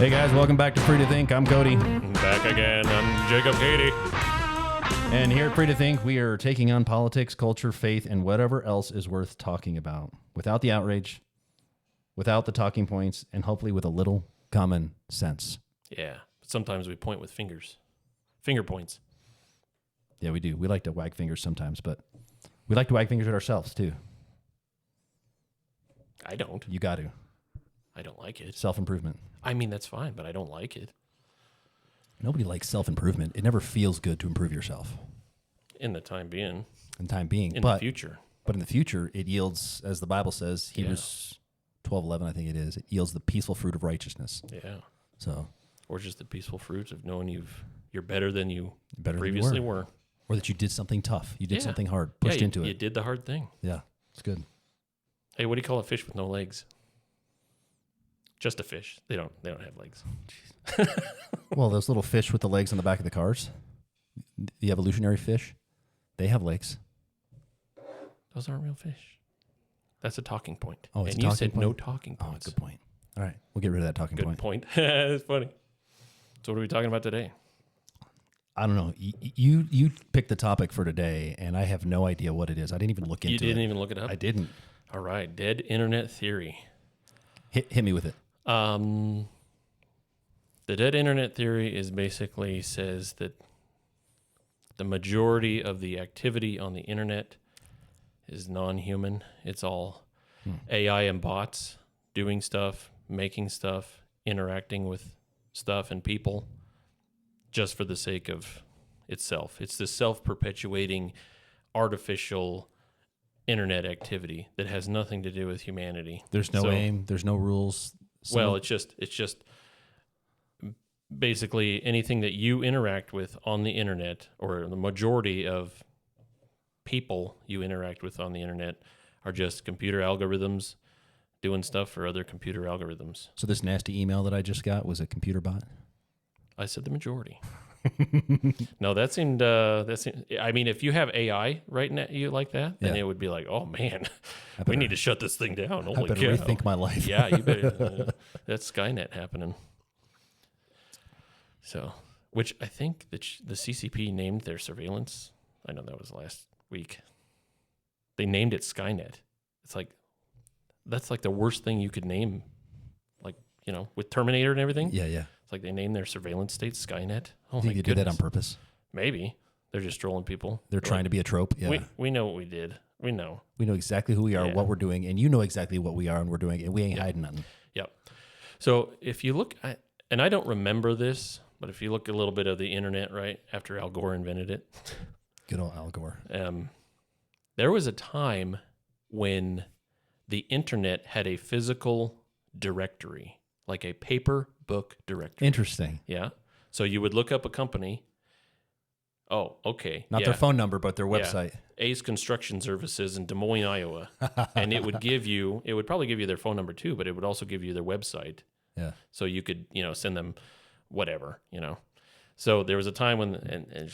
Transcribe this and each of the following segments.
Hey guys, welcome back to Free to Think. I'm Cody. Back again. I'm Jacob Cady. And here at Free to Think, we are taking on politics, culture, faith, and whatever else is worth talking about. Without the outrage, without the talking points, and hopefully with a little common sense. Yeah. But sometimes we point with fingers. Finger points. Yeah, we do. We like to wag fingers sometimes, but we like to wag fingers at ourselves too. I don't. You got to. I don't like it. Self-improvement. I mean, that's fine, but I don't like it. Nobody likes self-improvement. It never feels good to improve yourself. In the time being. In time being. In the future. But in the future, it yields, as the Bible says, Hebrews 12:11, I think it is, it yields the peaceful fruit of righteousness. Yeah. So, or just the peaceful fruit of knowing you're better than you better previously than you were. Or that you did something tough. You did something hard, pushed into it. You did the hard thing. Yeah, it's good. Hey, what do you call a fish with no legs? Just a fish. They don't have legs. Well, those little fish with the legs on the back of the cars, the evolutionary fish, they have legs. Those aren't real fish. That's a talking point. Oh, it's and a you talking said point? no talking Oh, points. good point. All right, we'll get rid of that talking Good point. point. That's funny. So what are we talking about today? I don't know. You picked the topic for today, and I have no idea what it is. I didn't even look into it. You didn't even look it up? I didn't. All right. Dead internet theory. Hit me with it. The dead internet theory is basically says that the majority of the activity on the internet is non-human. It's all AI and bots doing stuff, making stuff, interacting with stuff and people just for the sake of itself. It's the self-perpetuating artificial internet activity that has nothing to do with humanity. There's no aim. There's no rules. It's just basically anything that you interact with on the internet, or the majority of people you interact with on the internet, are just computer algorithms doing stuff for other computer algorithms. So this nasty email that I just got was a computer bot? I said the majority. No, that seemed. I mean, if you have AI right now, you like that, then it would be like, oh man, we need to shut this thing down. Holy I better cow. rethink my life. Yeah, you better. That's Skynet happening. So, which I think that the CCP named their surveillance. I know that was last week. They named it Skynet. It's like, that's like the worst thing you could name. Like, with Terminator and everything. Yeah, yeah. It's like they named their surveillance state Skynet. Oh, Think my you goodness. did that on purpose? Maybe. They're just trolling people. They're trying to be a trope. Yeah. We know what we did. We know. We know exactly who we are, Yeah. what we're doing, and you know exactly what we are and we're doing, and we ain't hiding nothing. Yep. So if you look at, and I don't remember this, but if you look a little bit of the internet, right, after Al Gore invented it, Good old Al Gore. there was a time when the internet had a physical directory, like a paper book directory. Interesting. Yeah. So you would look up a company. Oh, okay. Not their phone number, but their website. Ace Construction Services in Des Moines, Iowa. And it would probably give you their phone number too, but it would also give you their website. Yeah. So you could, send them whatever, So there was a time when...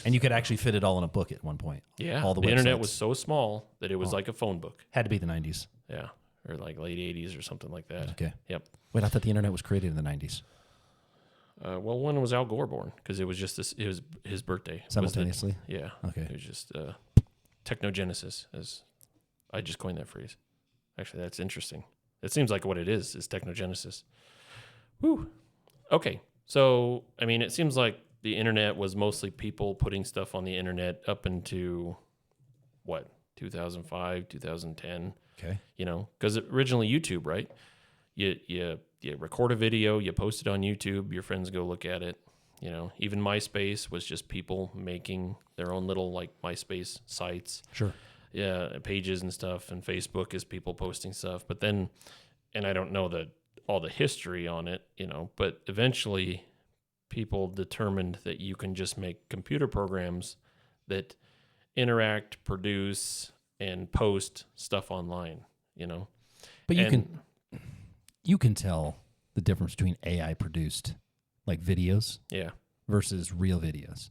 And you could actually fit it all in a book at one point. Yeah. All the internet websites. was so small that it was like a phone book. Had to be the 90s. Yeah. Or like late 80s or something like that. Okay. Yep. Wait, I thought the internet was created in the 90s. Well, when was Al Gore born? Because it was just it was his birthday. Simultaneously? Yeah. Okay. It was just technogenesis, as I just coined that phrase. Actually, that's interesting. It seems like what it is technogenesis. Woo. Okay. So, I mean, it seems like the internet was mostly people putting stuff on the internet up into, 2005, 2010. Okay. Because originally YouTube, right? You record a video, you post it on YouTube, your friends go look at it. Even MySpace was just people making their own little like MySpace sites. Sure. Yeah, pages and stuff, and Facebook is people posting stuff. But then, and I don't know all the history on it, but eventually people determined that you can just make computer programs that interact, produce, and post stuff online, But you can tell the difference between AI produced like videos versus real videos.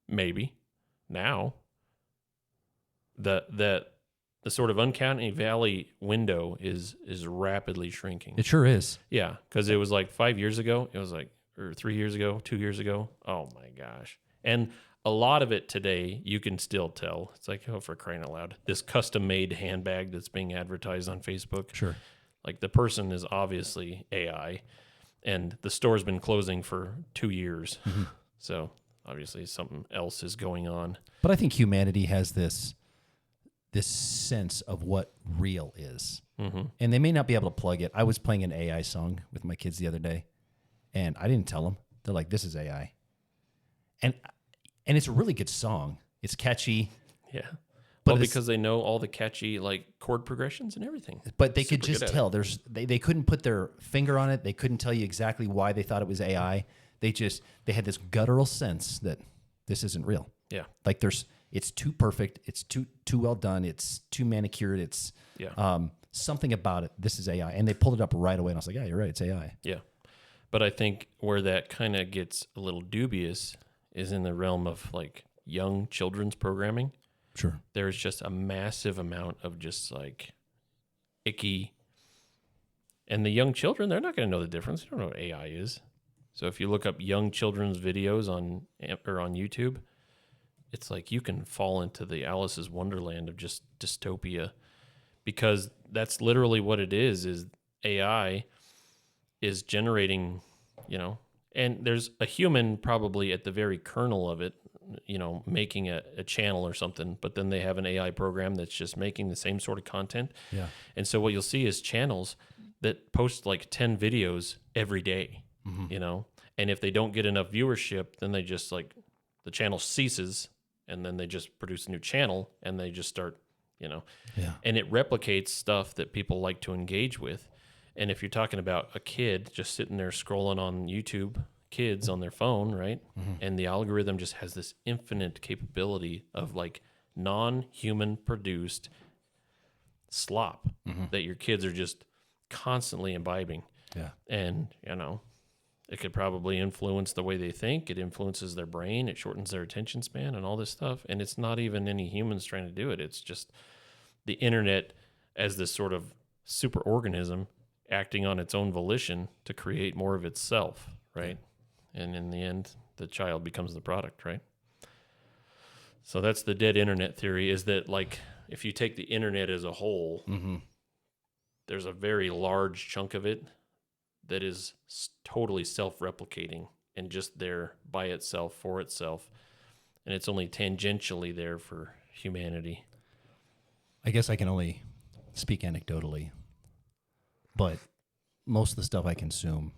Maybe now that the sort of uncanny valley window is rapidly shrinking. It sure is. Yeah, because it was like 5 years ago. It was like, or 3 years ago, 2 years ago. Oh my gosh! And a lot of it today, you can still tell. It's like, oh, for crying out loud, this custom-made handbag that's being advertised on Facebook. Sure. Like the person is obviously AI, and the store's been closing for 2 years. So obviously something else is going on. But I think humanity has this sense of what real is. And they may not be able to plug it. I was playing an AI song with my kids the other day, and I didn't tell them. They're like, this is AI. And it's a really good song. It's catchy. Yeah. But Well, it's- because they know all the catchy like chord progressions and everything. But they could Super just good at tell. They couldn't put their finger on it. They couldn't tell you exactly why they thought it was AI. They had this guttural sense that this isn't real. Yeah. Like it's too perfect. It's too well done. It's too manicured. It's something about it. This is AI. And they pulled it up right away. And I was like, yeah, you're right. It's AI. Yeah. But I think where that kind of gets a little dubious is in the realm of like young children's programming. Sure. There's just a massive amount of just like icky. And the young children, they're not going to know the difference. They don't know what AI is. So if you look up young children's videos on YouTube, it's like you can fall into the Alice's Wonderland of just dystopia, because that's literally what it is AI is generating, and there's a human probably at the very kernel of it, making a channel or something, but then they have an AI program that's just making the same sort of content. Yeah. And so what you'll see is channels that post like 10 videos every day, and if they don't get enough viewership, then they just like the channel ceases, and then they just produce a new channel, and they just start, and it replicates stuff that people like to engage with. And if you're talking about a kid just sitting there scrolling on YouTube, kids on their phone, right? And the algorithm just has this infinite capability of like non-human produced slop that your kids are just constantly imbibing. Yeah. And, it could probably influence the way they think. It influences their brain. It shortens their attention span and all this stuff. And it's not even any humans trying to do it. It's just the internet as this sort of super organism acting on its own volition to create more of itself, right? And in the end, the child becomes the product, right? So that's the dead internet theory, is that like if you take the internet as a whole, there's a very large chunk of it that is totally self-replicating and just there by itself, for itself. And it's only tangentially there for humanity. I guess I can only speak anecdotally, but most of the stuff I consume,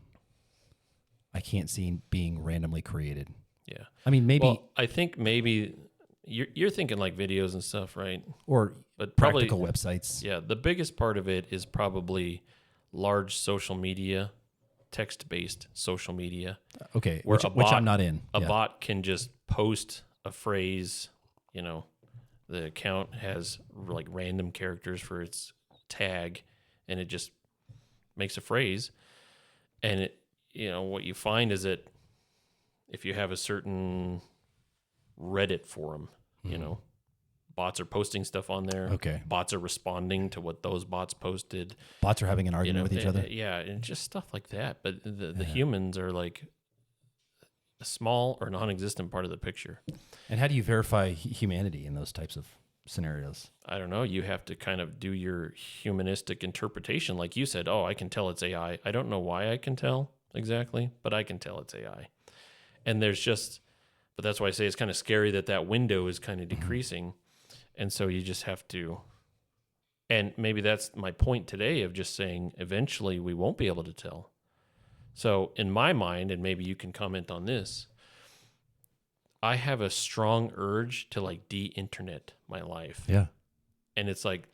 I can't see being randomly created. Yeah. I mean, maybe... Well, I think maybe you're thinking like videos and stuff, right? Or But probably, practical websites. Yeah, the biggest part of it is probably large social media, text-based social media. Okay, Where which I'm not in. A bot can just post a phrase, the account has like random characters for its tag, and it just makes a phrase. And it, what you find is that if you have a certain Reddit forum, bots are posting stuff on there. Okay. Bots are responding to what those bots posted. Bots are having an argument with each other. Yeah, and just stuff like that. But the humans are like a small or non-existent part of the picture. And how do you verify humanity in those types of scenarios? I don't know. You have to kind of do your humanistic interpretation. Like you said, I can tell it's AI. I don't know why I can tell exactly, but I can tell it's AI. And but that's why I say it's kind of scary that window is kind of decreasing. And so you just have to, and maybe that's my point today of just saying eventually we won't be able to tell. So in my mind, and maybe you can comment on this, I have a strong urge to like de-internet my life. Yeah. And it's like,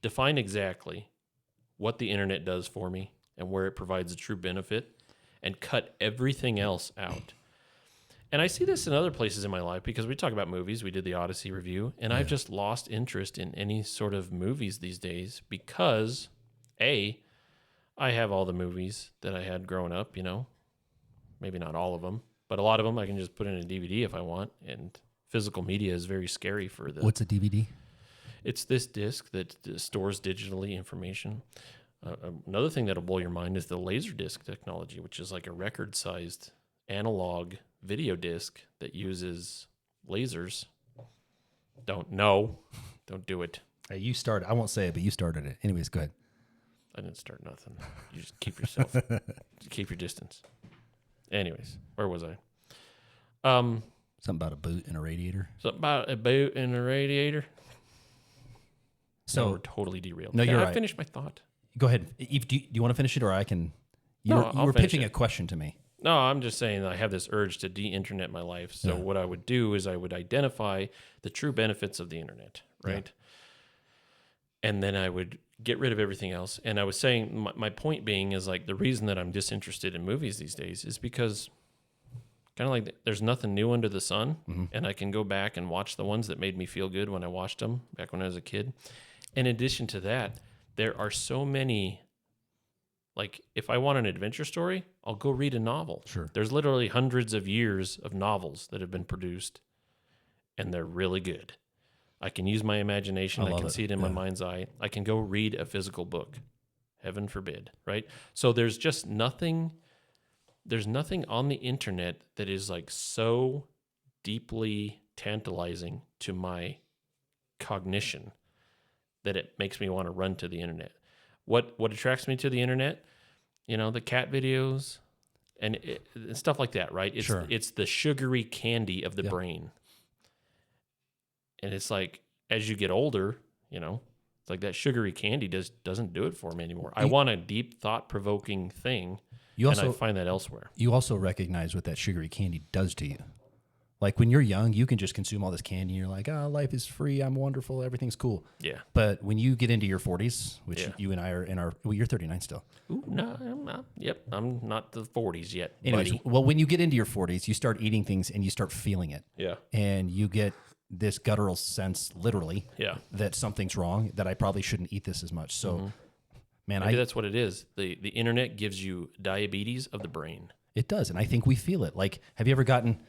define exactly what the internet does for me and where it provides a true benefit, and cut everything else out. And I see this in other places in my life, because we talk about movies. We did the Odyssey review, and I've just lost interest in any sort of movies these days because, I have all the movies that I had growing up, maybe not all of them, but a lot of them I can just put in a DVD if I want. And physical media is very scary for What's a DVD? It's this disc that stores digitally information. Another thing that'll blow your mind is the laser disc technology, which is like a record-sized analog video disc that uses lasers. Don't do it. Hey, you started. I won't say it, but you started it. Anyways, go ahead. I didn't start nothing. You just keep just keep your distance. Anyways, where was I? Something about a boot and a radiator. Something about a boot and a radiator. So No, we're totally derailed. No, Can you're I right. finish my thought? Go ahead. Eve, do you want to finish it, or I can? You No, were, I'll were finish pitching it. a question to me. No, I'm just saying that I have this urge to de-internet my life. So Yeah. what I would do is I would identify the true benefits of the internet, right? And then I would get rid of everything else. And I was saying, my point being is like the reason that I'm disinterested in movies these days is because kind of like there's nothing new under the sun. And I can go back and watch the ones that made me feel good when I watched them back when I was a kid. In addition to that, there are so many, like if I want an adventure story, I'll go read a novel. Sure. There's literally hundreds of years of novels that have been produced and they're really good. I can use my imagination. I love can it. see it in my mind's eye. I can go read a physical book. Heaven forbid, right? So there's just nothing, there's nothing on the internet that is like so deeply tantalizing to my cognition that it makes me want to run to the internet. What attracts me to the internet? You know, the cat videos and stuff like that, right? It's Sure. it's the sugary candy of the Yep. brain. And it's like as you get older, you know, it's like that sugary candy doesn't do it for me anymore. I want a deep, thought-provoking thing, You and I also find that elsewhere. you also recognize what that sugary candy does to you. Like when you're young, you can just consume all this candy. And you're like, life is free. I'm wonderful. Everything's cool. Yeah. But when you get into your 40s, which Yeah. you and I are in our, well, you're 39 still. Ooh, no, I'm not. Yep, I'm not the 40s yet, Anyways, buddy. well, when you get into your 40s, you start eating things and you start feeling it. Yeah. And you get this guttural sense, literally, Yeah. that something's wrong, that I probably shouldn't eat this as much. So, man, Maybe that's what it is. The internet gives you diabetes of the brain. it does. And I think we feel it. Like, have you ever gotten,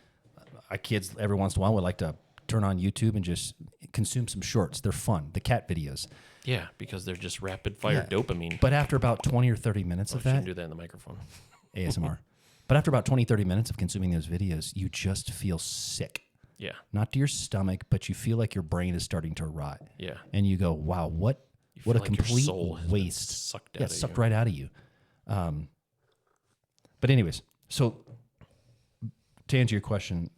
our kids every once in a while would like to turn on YouTube and just consume some shorts. They're fun. The cat videos. Yeah, because they're just rapid fire dopamine. But after about 20 or 30 minutes of Shouldn't that, do that in the microphone. ASMR. But after about 20, 30 minutes of consuming those videos, you just feel sick. Yeah, Not to your stomach, but you feel like your brain is starting to rot. yeah. And you go, wow, what a feel like your complete soul has been waste. sucked Yeah, out of sucked you. right out of you. But anyways, so to answer your question,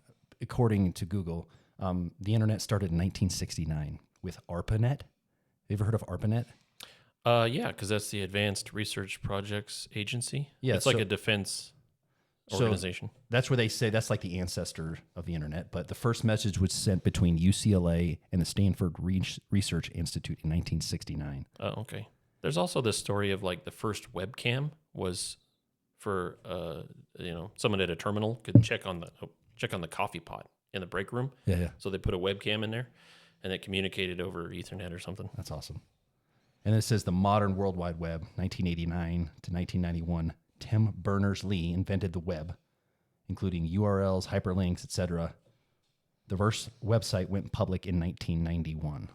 according to Google, the internet started in 1969 with ARPANET. Have you ever heard of ARPANET? Yeah, because that's the Advanced Research Projects Agency. Yeah, it's like so- a defense So organization. that's where they say that's like the ancestor of the internet. But the first message was sent between UCLA and the Stanford Research Institute in 1969. Oh, okay. There's also this story of like the first webcam was for someone at a terminal could check on the coffee pot in the break room. Yeah. So they put a webcam in there, and it communicated over Ethernet or something. That's awesome. And it says the modern World Wide Web, 1989 to 1991. Tim Berners-Lee invented the web, including URLs, hyperlinks, etc. The first website went public in 1991.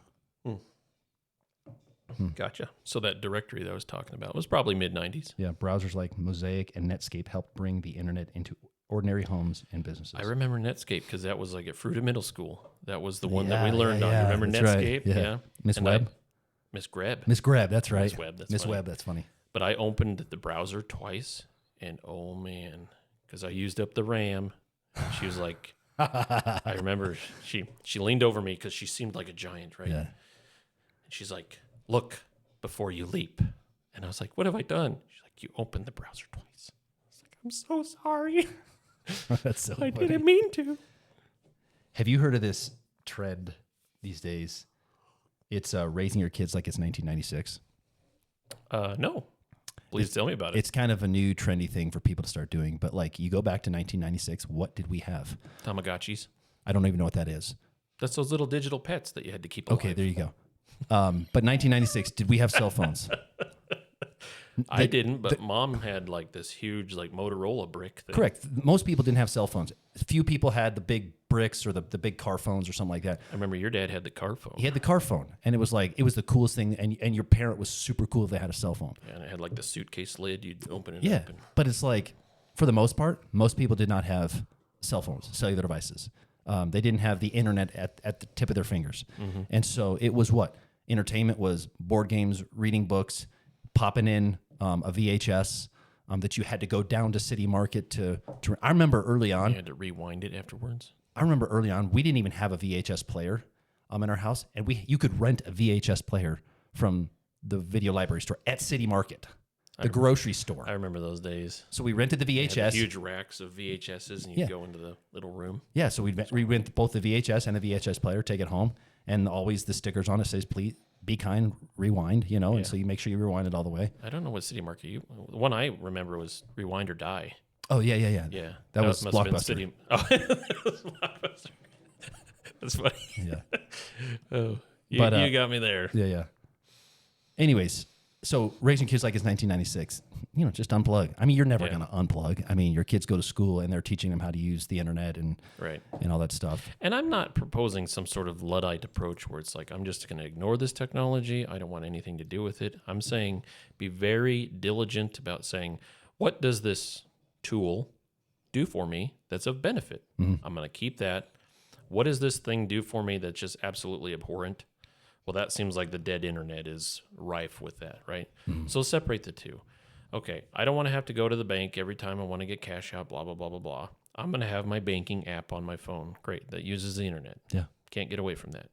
Gotcha. So that directory that I was talking about was probably mid 90s. Yeah, browsers like Mosaic and Netscape helped bring the internet into ordinary homes and businesses. I remember Netscape because that was like at Fruita Middle School. That was the one that Yeah, we learned yeah, on. You yeah, remember that's right. Netscape? Yeah. Miss And Webb? Miss Greb. Miss Greb, that's right. Miss Webb, that's Miss funny. Webb, that's funny. But I opened the browser twice, and oh man, because I used up the RAM. She was like, I remember she leaned over me because she seemed like a giant, right? Yeah. And she's like, "Look before you leap." And I was like, "What have I done?" She's like, "You opened the browser twice." I was like, "I'm so sorry. That's so I funny. didn't mean to." Have you heard of this trend these days? It's raising your kids like it's 1996. No. Please tell me about it. It's kind of a new trendy thing for people to start doing. But like you go back to 1996, what did we have? Tamagotchis. I don't even know what that is. That's those little digital pets that you had to keep alive. Okay, there you go. But 1996, did we have cell phones? I didn't, but mom had like this huge like Motorola brick thing. Correct. Most people didn't have cell phones. Few people had the big brick bricks or the big car phones or something like that. I remember your dad had the car phone. He had the car phone, and it was the coolest thing. And your parent was super cool if they had a cell phone. Yeah, and it had like the suitcase lid. You'd open it Yeah, up. And, but it's like, for the most part, most people did not have cell phones, cellular devices. They didn't have the internet at the tip of their fingers. And so it was what? Entertainment was board games, reading books, popping in a VHS that you had to go down to City Market to. I remember early on. you had to rewind it afterwards. We didn't even have a VHS player in our house, and you could rent a VHS player from the video library store at City Market, the grocery store. I remember those days. So we rented the They had VHS. the huge racks of VHSs, and you'd go into the little room. Yeah, so we rent both the VHS and the VHS player, take it home, and always the stickers on it says, please be kind, rewind, and so you make sure you rewind it all the way. I don't know what City Market the one I remember was Rewind or Die. Oh, yeah. Yeah. That was must have been Blockbuster. City. Oh, that was Blockbuster. That's funny. Yeah. Oh, you But, got me there. Yeah. Anyways, so raising kids like it's 1996, just unplug. I mean, you're never going to unplug. I mean, your kids go to school and they're teaching them how to use the internet and Right. and all that stuff. And I'm not proposing some sort of Luddite approach where it's like, I'm just going to ignore this technology. I don't want anything to do with it. I'm saying be very diligent about saying, what does this tool do for me that's of benefit? I'm going to keep that. What does this thing do for me that's just absolutely abhorrent? Well, that seems like the dead internet is rife with that, right? So separate the two. Okay, I don't want to have to go to the bank every time I want to get cash out, blah, blah, blah, blah, blah. I'm going to have my banking app on my phone. Great, that uses the internet. Yeah. Can't get away from that.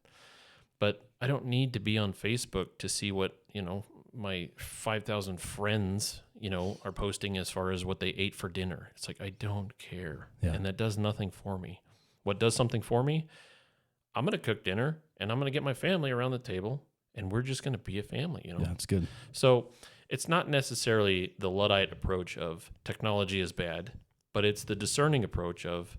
But I don't need to be on Facebook to see what, my 5,000 friends, are posting as far as what they ate for dinner. It's like, I don't care. Yeah. And that does nothing for me. What does something for me? I'm going to cook dinner and I'm going to get my family around the table and we're just going to be a family, Yeah, that's good. So it's not necessarily the Luddite approach of technology is bad, but it's the discerning approach of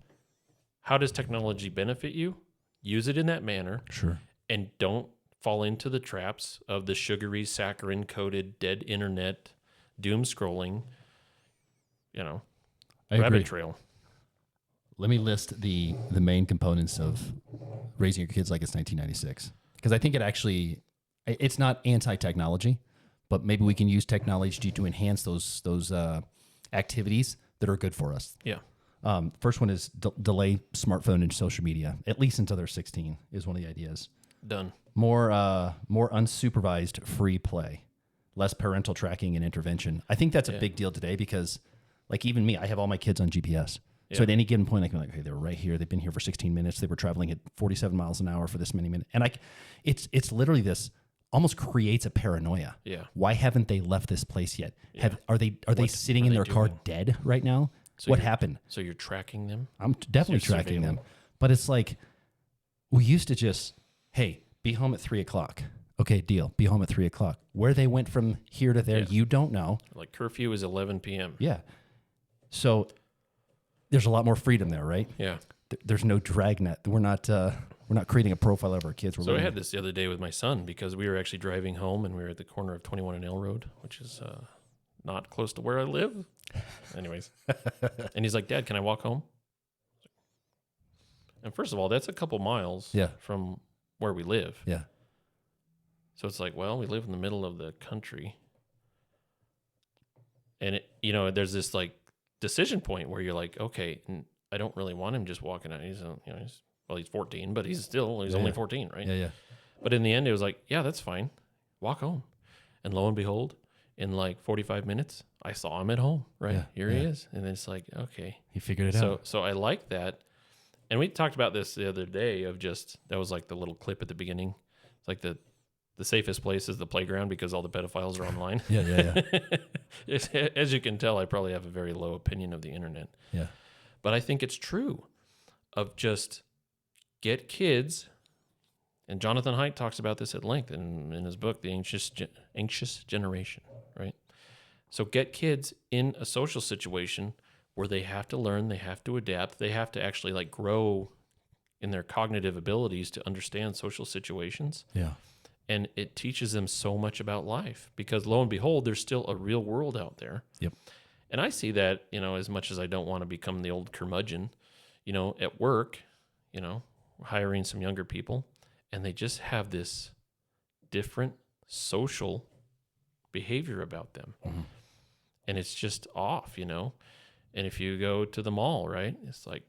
how does technology benefit you? Use it in that manner. Sure. And don't fall into the traps of the sugary, saccharin-coated, dead internet, doom scrolling, I rabbit agree. trail. Let me list the main components of raising your kids like it's 1996, because I think it's not anti-technology, but maybe we can use technology to enhance those activities that are good for us. Yeah. First one is delay smartphone and social media, at least until they're 16, is one of the ideas. Done. More unsupervised free play, less parental tracking and intervention. I think that's a big deal today because, like, even me, I have all my kids on GPS. So at any given point, I can be like, hey, they were right here. They've been here for 16 minutes. They were traveling at 47 miles an hour for this many minutes. And it's literally this almost creates a paranoia. Yeah. Why haven't they left this place yet? Yeah. Are they sitting are in they their car doing? dead right now? So What you're- happened? So you're tracking them? I'm definitely So you're tracking surveilling. them. But it's like, we used to just, hey, be home at 3:00. Okay, deal. Be home at 3:00. Where they went from here to there, Yeah. you don't know. Like curfew is 11 p.m. Yeah. So there's a lot more freedom there, right? Yeah. There's no dragnet. We're not creating a profile of our kids. So I had this the other day with my son because we were actually driving home and we were at the corner of 21 and L Road, which is not close to where I live. Anyways. And he's like, Dad, can I walk home? And first of all, that's a couple miles Yeah. from where we live. Yeah. So it's like, well, we live in the middle of the country. And, there's this like decision point where you're like, okay, I don't really want him just walking out. He's 14, but he's only 14, right? Yeah. But in the end, it was like, yeah, that's fine. Walk home. And lo and behold, in like 45 minutes, I saw him at home, right? Yeah, Here he is. And it's like, okay. He figured it out. So I like that. And we talked about this the other day of just, that was like the little clip at the beginning. It's like the safest place is the playground because all the pedophiles are online. Yeah. As you can tell, I probably have a very low opinion of the internet. Yeah. But I think it's true of just get kids, and Jonathan Haidt talks about this at length in his book, The Anxious Generation, right? So get kids in a social situation where they have to learn, they have to adapt, they have to actually like grow in their cognitive abilities to understand social situations. Yeah. And it teaches them so much about life because lo and behold, there's still a real world out there. Yep. And I see that, as much as I don't want to become the old curmudgeon, at work, hiring some younger people, and they just have this different social behavior about them. Mm-hmm. And it's just off, And if you go to the mall, right, it's like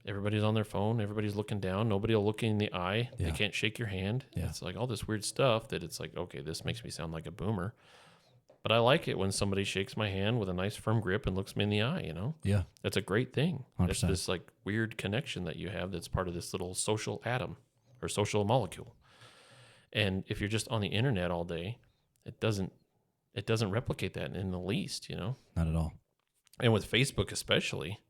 everybody's on their phone, everybody's looking down, nobody will look you in the eye, Yeah. they can't shake your hand. Yeah. It's like all this weird stuff that it's like, okay, this makes me sound like a boomer. But I like it when somebody shakes my hand with a nice firm grip and looks me in the eye, Yeah. That's a great thing. 100%. It's this like weird connection that you have that's part of this little social atom or social molecule. And if you're just on the internet all day, it doesn't replicate that in the least, Not at all. And with Facebook especially,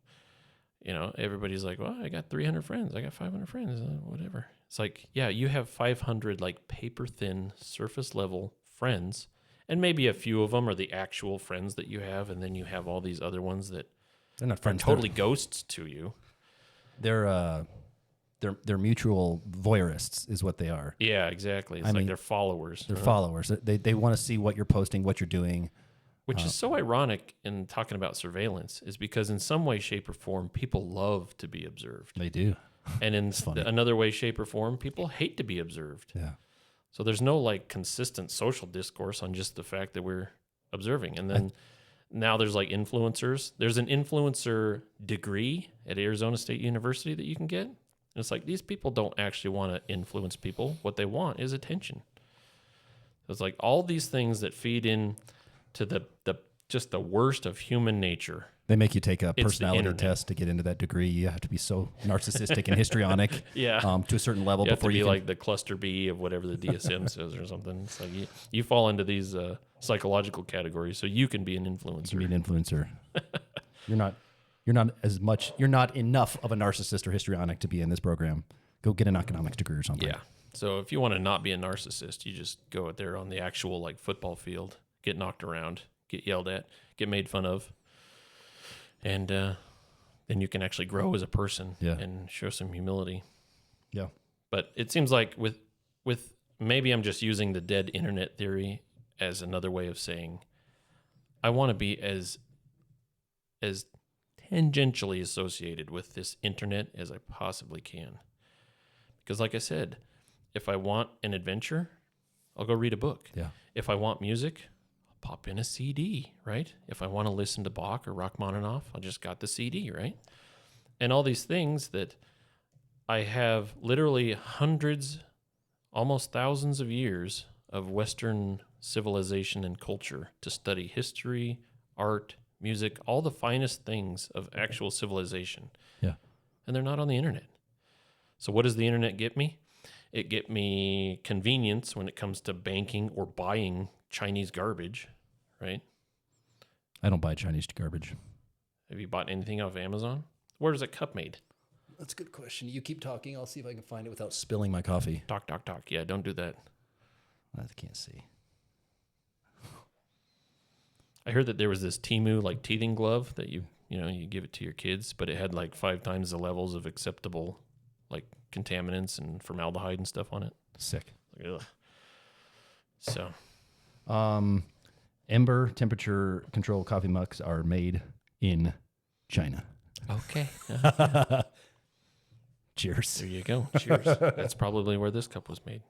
everybody's like, well, I got 300 friends. I got 500 friends, whatever. It's like, yeah, you have 500 like paper thin surface level friends. And maybe a few of them are the actual friends that you have. And then you have all these other ones that They're not are friends. totally ghosts to you. They're mutual voyeurists is what they are. Yeah, exactly. It's I like mean, they're followers. They're followers. They want to see what you're posting, what you're doing. Which is so ironic in talking about surveillance is because in some way, shape, or form, people love to be observed. They do. And in funny. another way, shape, or form, people hate to be observed. Yeah. So there's no like consistent social discourse on just the fact that we're observing. And then now there's like influencers. There's an influencer degree at Arizona State University that you can get. And it's like these people don't actually want to influence people. What they want is attention. It's like all these things that feed in to the just the worst of human nature. They make you take a It's the personality internet. test to get into that degree. You have to be so narcissistic and histrionic Yeah. to a certain level You have to before be you can. like the cluster B of whatever the DSM says or something. It's like you fall into these psychological categories, so you can be an influencer. be an influencer. You're not enough of a narcissist or histrionic to be in this program. Go get an economics degree or something. Yeah. So if you want to not be a narcissist, you just go out there on the actual like football field, get knocked around, get yelled at, get made fun of, and then you can actually grow as a person and show some humility. Yeah. But it seems like with maybe I'm just using the dead internet theory as another way of saying I want to be as tangentially associated with this internet as I possibly can. Because like I said, if I want an adventure, I'll go read a book. Yeah. If I want music, I'll pop in a CD, right? If I want to listen to Bach or Rachmaninoff, I just got the CD, right? And all these things that I have literally hundreds, almost thousands of years of Western civilization and culture to study history, art, music, all the finest things of actual civilization. Yeah. And they're not on the internet. So what does the internet get me? It get me convenience when it comes to banking or buying Chinese garbage, right? I don't buy Chinese garbage. Have you bought anything off Amazon? Where is a cup made? That's a good question. You keep talking. I'll see if I can find it without spilling my coffee. Talk. Yeah, don't do that. I can't see. I heard that there was this Temu like teething glove that you give it to your kids, but it had like 5 times the levels of acceptable like contaminants and formaldehyde and stuff on it. Sick. Like, ugh. So Ember temperature control coffee mugs are made in China. okay, Cheers. there you go. Cheers. That's probably where this cup was made.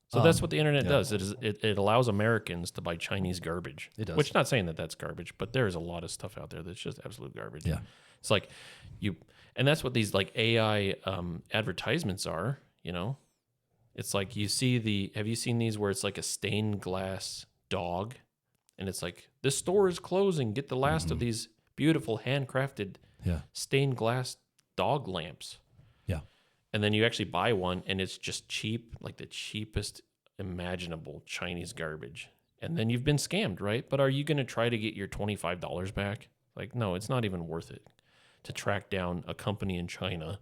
So that's what the internet yeah. does. It allows Americans to buy Chinese garbage. It does. Which, not saying that that's garbage, but there is a lot of stuff out there that's just absolute garbage. Yeah. It's like and that's what these like AI advertisements are. It's like have you seen these where it's like a stained glass dog, and it's like this store is closing. Get the last of these beautiful handcrafted Yeah. stained glass dog lamps. Yeah. And then you actually buy one and it's just cheap, like the cheapest imaginable Chinese garbage. And then you've been scammed, right? But are you going to try to get your $25 back? Like, no, it's not even worth it to track down a company in China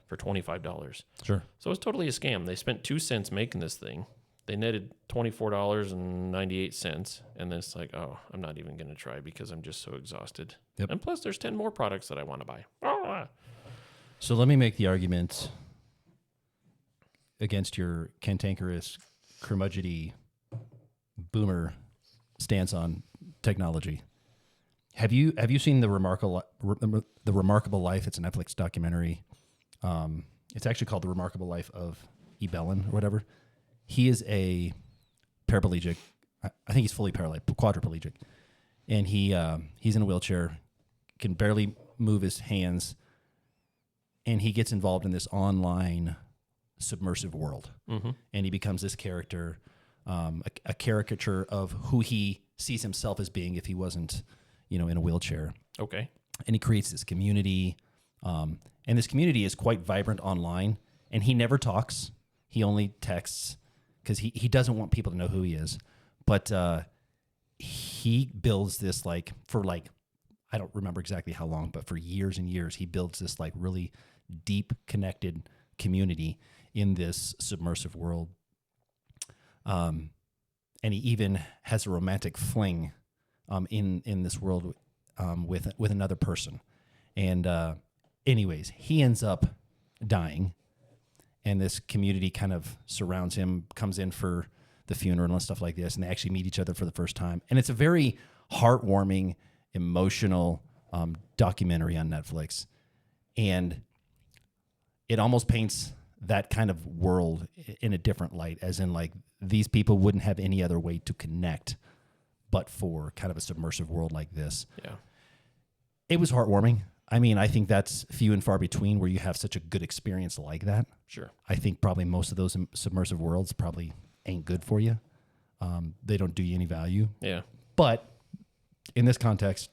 for $25. Sure. So it's totally a scam. They spent 2 cents making this thing. They netted $24.98. And then it's like, oh, I'm not even going to try because I'm just so exhausted. Yep. And plus there's 10 more products that I want to buy. Ah. So let me make the argument against your cantankerous, curmudgeony, boomer stance on technology. Have you seen the remarkable life? It's a Netflix documentary it's actually called The Remarkable Life of E. Bellin or whatever. He is a paraplegic. I think he's fully paralyzed, quadriplegic. And he's in a wheelchair, can barely move his hands, and he gets involved in this online submersive world. Mm-hmm. And he becomes this character, a caricature of who he sees himself as being if he wasn't, in a wheelchair. Okay. And he creates this community. And this community is quite vibrant online. And he never talks. He only texts because he doesn't want people to know who he is. But he builds this I don't remember exactly how long, but for years and years, he builds this really deep connected community in this submersive world. And he even has a romantic fling in this world with another person. And anyways, he ends up dying, and this community kind of surrounds him, comes in for the funeral and stuff like this, and they actually meet each other for the first time. And it's a very heartwarming, emotional documentary on Netflix. And it almost paints that kind of world in a different light, as in these people wouldn't have any other way to connect but for kind of a submersive world like this. Yeah. It was heartwarming. I mean, I think that's few and far between where you have such a good experience like that. Sure. I think probably most of those submersive worlds probably ain't good for you. They don't do you any value. Yeah. But in this context,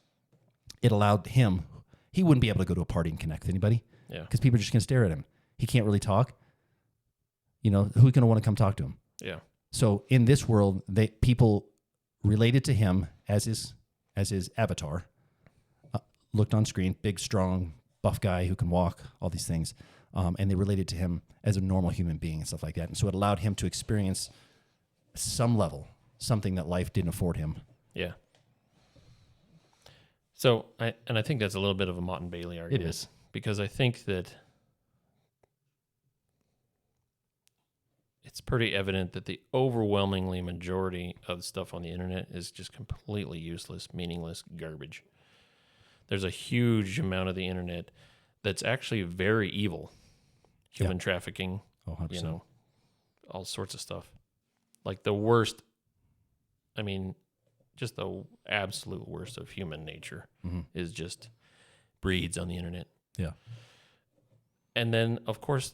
it allowed him, he wouldn't be able to go to a party and connect with anybody. Yeah. Because people are just going to stare at him. He can't really talk. Who's going to want to come talk to him? Yeah. So in this world, people related to him as his avatar, looked on screen, big, strong, buff guy who can walk, all these things. And they related to him as a normal human being and stuff like that. And so it allowed him to experience some level, something that life didn't afford him. Yeah. So, I think that's a little bit of a Mott and Bailey argument. It is. Because I think that it's pretty evident that the overwhelmingly majority of stuff on the internet is just completely useless, meaningless garbage. There's a huge amount of the internet that's actually very evil. Human trafficking, 100%. All sorts of stuff. Like the worst, just the absolute worst of human nature is just breeds on the internet. Yeah. And then, of course,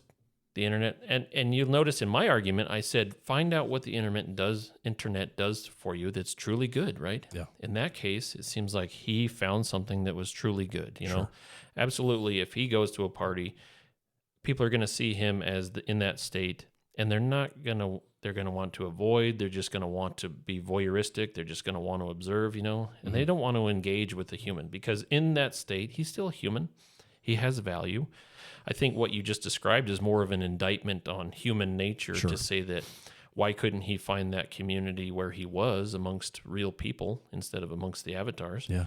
the internet, and you'll notice in my argument, I said, find out what the internet does for you that's truly good, right? Yeah. In that case, it seems like he found something that was truly good, you Sure. know? Absolutely, if he goes to a party, people are going to see him as in that state, and they're going to want to avoid, they're just going to want to be voyeuristic, they're just going to want to observe, and they don't want to engage with the human, because in that state, he's still human. He has value. I think what you just described is more of an indictment on human nature to say that why couldn't he find that community where he was amongst real people instead of amongst the avatars? Yeah.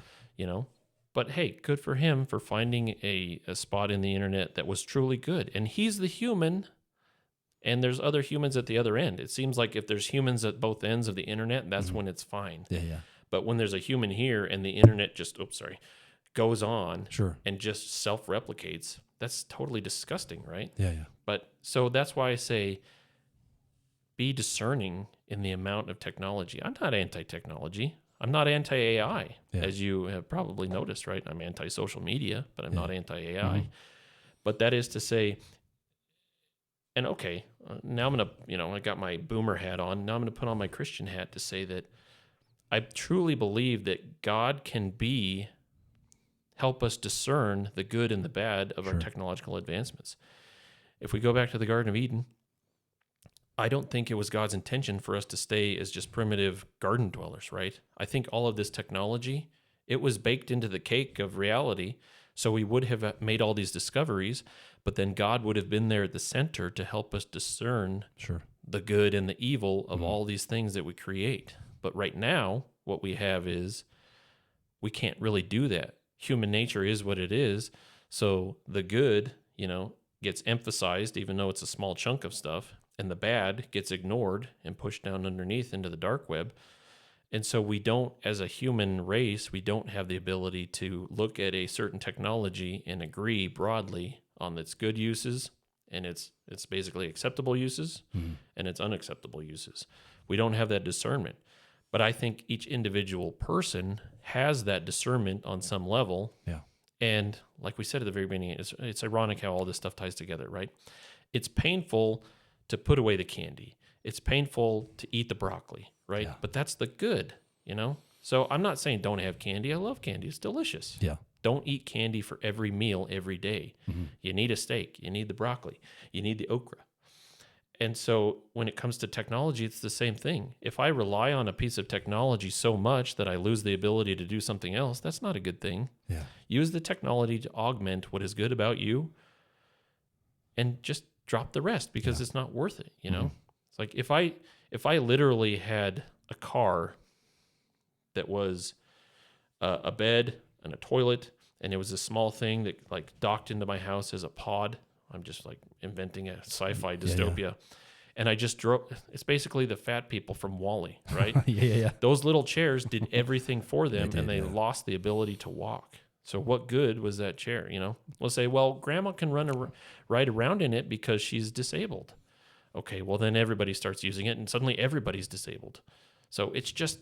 But hey, good for him for finding a spot in the internet that was truly good. And he's the human, and there's other humans at the other end. It seems like if there's humans at both ends of the internet, that's when it's fine. Yeah. But when there's a human here and the internet just, goes on and just self-replicates, that's totally disgusting, right? Yeah. But so that's why I say be discerning in the amount of technology. I'm not anti-technology. I'm not anti-AI, as you have probably noticed, right? I'm anti-social media, but I'm not anti-AI. But that is to say, and now I'm going to, I got my boomer hat on. Now I'm going to put on my Christian hat to say that I truly believe that God can help us discern the good and the bad of our technological advancements. If we go back to the Garden of Eden, I don't think it was God's intention for us to stay as just primitive garden dwellers, right? I think all of this technology, it was baked into the cake of reality, so we would have made all these discoveries, but then God would have been there at the center to help us discern the good and the evil of all these things that we create. But right now, what we have is we can't really do that. Human nature is what it is, so the good, gets emphasized, even though it's a small chunk of stuff, and the bad gets ignored and pushed down underneath into the dark web. And so we don't, as a human race, we don't have the ability to look at a certain technology and agree broadly on its good uses and it's basically acceptable uses and it's unacceptable uses. We don't have that discernment. But I think each individual person has that discernment on some level. Yeah. And like we said at the very beginning, it's ironic how all this stuff ties together, right? It's painful to put away the candy. It's painful to eat the broccoli, right? Yeah. But that's the good, So I'm not saying don't have candy. I love candy. It's delicious. Yeah. Don't eat candy for every meal every day. You need a steak. You need the broccoli. You need the okra. And so when it comes to technology, it's the same thing. If I rely on a piece of technology so much that I lose the ability to do something else, that's not a good thing. Yeah. Use the technology to augment what is good about you and just drop the rest because it's not worth it, It's like if I literally had a car that was a bed and a toilet, and it was a small thing that like docked into my house as a pod. I'm just like inventing a sci-fi dystopia. And I just drove. It's basically the fat people from WALL-E, right? Yeah. Those little chairs did everything for them, They did, and they lost the ability to walk. So what good was that chair? We'll say, well, grandma can ride around in it because she's disabled. Okay, well then everybody starts using it, and suddenly everybody's disabled. So it's just,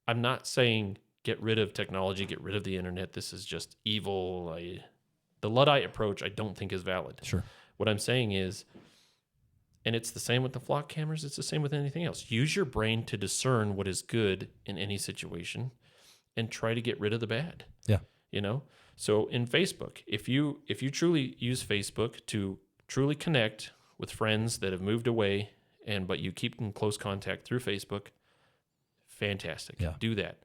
I'm not saying get rid of technology, get rid of the internet. This is just evil. The Luddite approach, I don't think is valid. Sure. What I'm saying is, and it's the same with the flock cameras, it's the same with anything else. Use your brain to discern what is good in any situation and try to get rid of the bad. Yeah. So in Facebook, if you truly use Facebook to truly connect with friends that have moved away but you keep in close contact through Facebook, fantastic. Yeah. Do that.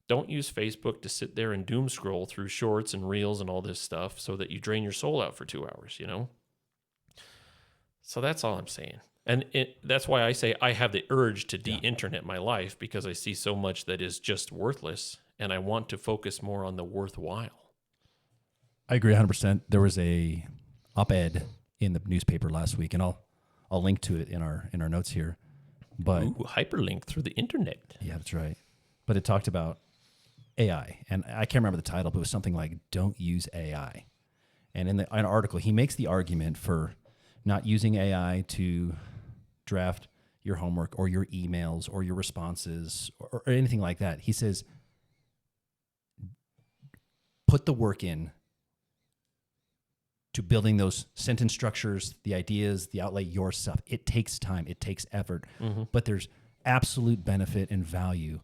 Don't use Facebook to sit there and doom scroll through shorts and reels and all this stuff so that you drain your soul out for 2 hours, So that's all I'm saying. And that's why I say I have the urge to de-internet my life, because I see so much that is just worthless and I want to focus more on the worthwhile. I agree 100%. There was a op-ed in the newspaper last week, and I'll link to it in our notes here. But hyperlink through the internet. Yeah, that's right. But it talked about AI, and I can't remember the title, but it was something like "Don't use AI." And in an article, he makes the argument for not using AI to draft your homework or your emails or your responses or anything like that. He says, put the work in to building those sentence structures, the ideas, the outlay yourself. It takes time. It takes effort. But there's absolute benefit and value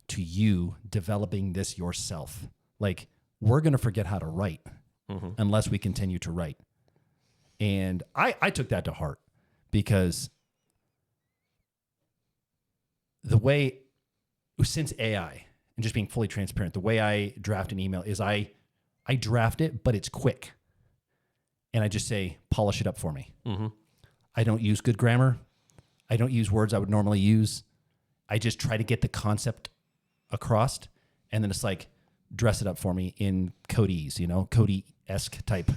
to you developing this yourself. Like, we're going to forget how to write unless we continue to write. And I took that to heart, because the way, since AI and just being fully transparent, the way I draft an email is I draft it, but it's quick. And I just say, polish it up for me. I don't use good grammar. I don't use words I would normally use. I just try to get the concept across, and then it's like, dress it up for me in Cody's, Cody-esque type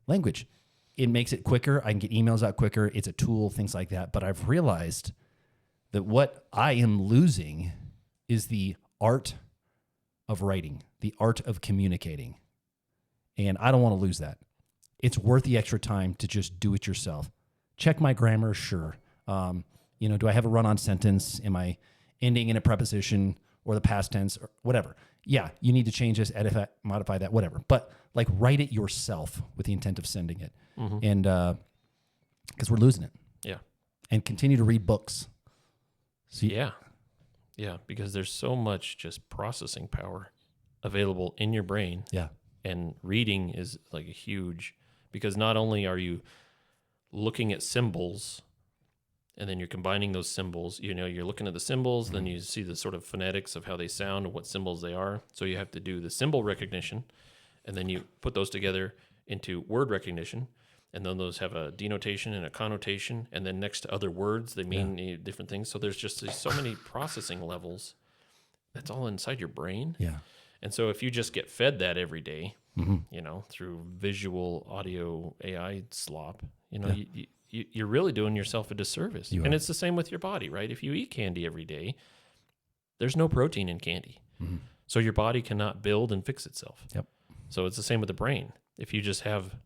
language. It makes it quicker. I can get emails out quicker. It's a tool, things like that. But I've realized that what I am losing is the art of writing, the art of communicating. And I don't want to lose that. It's worth the extra time to just do it yourself. Check my grammar, sure. Do I have a run-on sentence? Am I ending in a preposition or the past tense or whatever? Yeah, you need to change this, edit that, modify that, whatever. But like, write it yourself with the intent of sending it. And because we're losing it. Yeah. And continue to read books. Yeah, because there's so much just processing power available in your brain. Yeah. And reading is like a huge, because not only are you looking at symbols and then you're combining those symbols, you're looking at the symbols, then you see the sort of phonetics of how they sound and what symbols they are. So you have to do the symbol recognition, and then you put those together into word recognition. And then those have a denotation and a connotation, and then next to other words, they mean different things. So there's just so many processing levels. That's all inside your brain. Yeah. And so if you just get fed that every day, through visual, audio, AI slop, you're really doing yourself a disservice. And it's the same with your body, right? If you eat candy every day, there's no protein in candy. So your body cannot build and fix itself. Yep. So it's the same with the brain. If you just have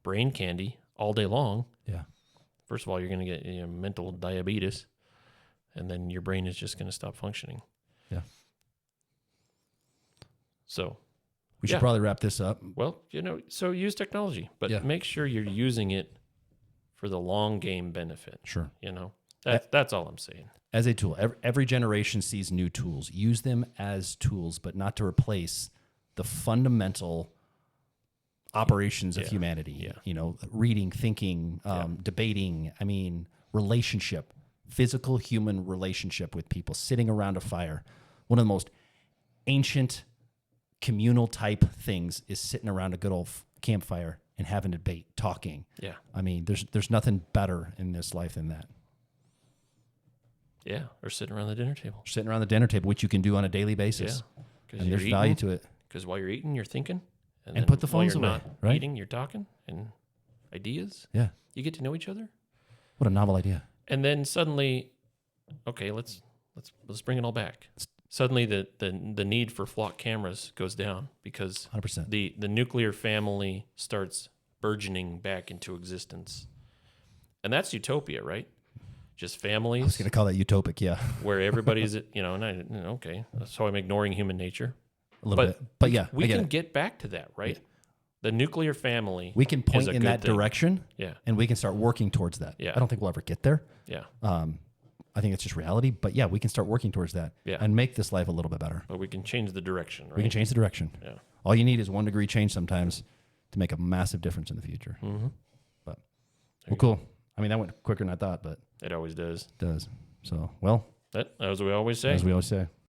brain candy all day long, Yeah. first of all, you're going to get mental diabetes, and then your brain is just going to stop functioning. Yeah. So We should probably wrap this up. well, so use technology, but Yeah. make sure you're using it for the long game benefit. Sure. That's all I'm saying. As a tool, every generation sees new tools. Use them as tools, but not to replace the fundamental operations of humanity. Yeah. Reading, thinking, debating. I mean, relationship, physical human relationship with people, sitting around a fire. One of the most ancient communal type things is sitting around a good old campfire and having a debate, talking. Yeah. I mean, there's nothing better in this life than that. Yeah. Or sitting around the dinner table. Sitting around the dinner table, which you can do on a daily basis. Yeah. And there's value to it. Because while you're eating, you're thinking. And then put the while phones you're away, not right? eating, you're talking and ideas. Yeah. You get to know each other. What a novel idea. And then suddenly, okay, let's bring it all back. Suddenly the need for flock cameras goes down because 100%. the nuclear family starts burgeoning back into existence. And that's utopia, right? Just I was families going to call that utopic, yeah. where everybody's, okay, so I'm ignoring human nature. A little bit. But yeah, We I get can it. get back to that, right? The nuclear family. We can point is a in good that thing. direction Yeah. and we can start working towards that. Yeah. I don't think we'll ever get there. Yeah. I think it's just reality. But yeah, we can start working towards that Yeah. and make this life a little bit better. But we can change the direction, right? We can change the direction. Yeah. All you need is 1 degree change sometimes to make a massive difference in the future. Mm-hmm. But well, cool. I mean, that went quicker than I thought, but It always does. it does. So, well, That as we always say. as we always say.